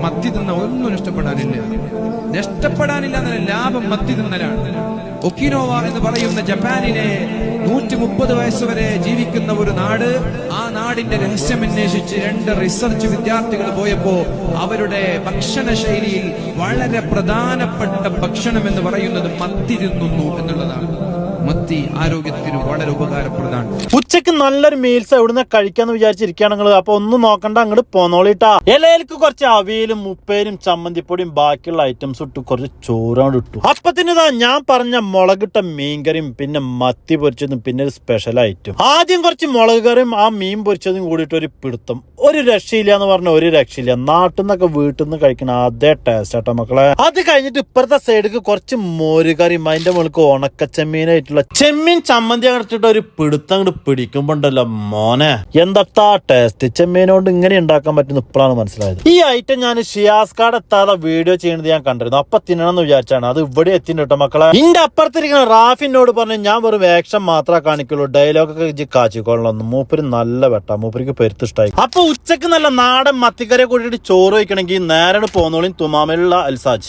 മത്തി തിന്ന ഒന്നും നഷ്ടപ്പെടാനില്ല എന്നല്ല, ലാഭം മത്തി തിന്നലാണ്. ഒക്കിനോവ എന്ന് പറയുന്ന ജപ്പാനിലെ 130 വയസ്സുവരെ ജീവിക്കുന്ന ഒരു നാട്, ആ നാടിന്റെ രഹസ്യം അന്വേഷിച്ച് 2 റിസർച്ച് വിദ്യാർത്ഥികൾ പോയപ്പോ അവരുടെ ഭക്ഷണ ശൈലിയിൽ വളരെ പ്രധാനപ്പെട്ട ഭക്ഷണം എന്ന് പറയുന്നത് മത്തി തിന്നുന്നു എന്നുള്ളതാണ്. മത്തി ആരോഗ്യത്തിന് വളരെ ഉപകാരപ്രദമാണ്. ഉച്ചക്ക് നല്ലൊരു മീൽസ് എവിടുന്ന് കഴിക്കാന്ന് വിചാരിച്ചിരിക്കുകയാണെങ്കിൽ അപ്പൊ ഒന്നും നോക്കണ്ട, അങ്ങോട്ട് പോന്നോളിട്ടാ. ഇലയിലേക്ക് കുറച്ച് അവിയലും ഉപ്പേരും ചമ്മന്തിപ്പൊടിയും ബാക്കിയുള്ള ഐറ്റംസ് ഇട്ടു, കുറച്ച് ചോറാണ്ട് ഇട്ടു. അപ്പത്തിനതാ ഞാൻ പറഞ്ഞ മുളകിട്ട മീൻകറിയും പിന്നെ മത്തി പൊരിച്ചതും പിന്നെ ഒരു സ്പെഷ്യൽ ഐറ്റം. ആദ്യം കുറച്ച് മുളക് കറിയും ആ മീൻ പൊരിച്ചതും കൂടിയിട്ട് ഒരു പിടുത്തം. ഒരു രക്ഷയില്ല എന്ന് പറഞ്ഞ ഒരു രക്ഷയില്ല. നാട്ടിൽ നിന്നൊക്കെ വീട്ടിൽ നിന്ന് കഴിക്കുന്ന അതേ ടേസ്റ്റ് ആട്ടോ മക്കളെ. അത് കഴിഞ്ഞിട്ട് ഇപ്പുറത്തെ സൈഡിക്ക് കുറച്ച് മോരുകറിയും അതിന്റെ മുകളിൽ ഉണക്കച്ചെമ്മീനായിട്ടുള്ള ചെമ്മീൻ ചമ്മന്തി അടച്ചിട്ട് ഒരു പിടുത്തം അങ്ങോട്ട് പിടിക്കുമ്പോണ്ടല്ലോ മോനെ, എന്താ ടേസ്റ്റ്. ചെമ്മീനോണ്ട് ഇങ്ങനെ ഉണ്ടാക്കാൻ പറ്റുന്ന ഇപ്പോഴാണ് മനസ്സിലായത്. ഈ ഐറ്റം ഞാൻ ഷിയാസ്കാട് എത്താതെ വീഡിയോ ചെയ്യുന്നത് ഞാൻ കണ്ടിരുന്നു. അപ്പൊ തിന്നണമെന്ന് വിചാരിച്ചാണ്. അത് ഇവിടെ എത്തിണ്ട് കേട്ടോ മക്കളെ. ഇന്റെ അപ്പുറത്തിരിക്കുന്ന റാഫിനോട് പറഞ്ഞു ഞാൻ വെറും ആക്ഷൻ മാത്രമേ കാണിക്കുള്ളൂ, ഡയലോഗൊക്കെ കാച്ചിക്കൊള്ളണം. മൂപ്പര് നല്ല വെട്ടാ, മൂപ്പർക്ക് പെരുത്തിഷ്ടായി. അപ്പൊ ഉച്ചക്ക് നല്ല നാടൻ മത്തിക്കറിയെ കൂട്ടിയിട്ട് ചോറ് വയ്ക്കണമെങ്കിൽ നേരെ പോന്നോളിയും തുമാമിലുള്ള അൽസാജ്.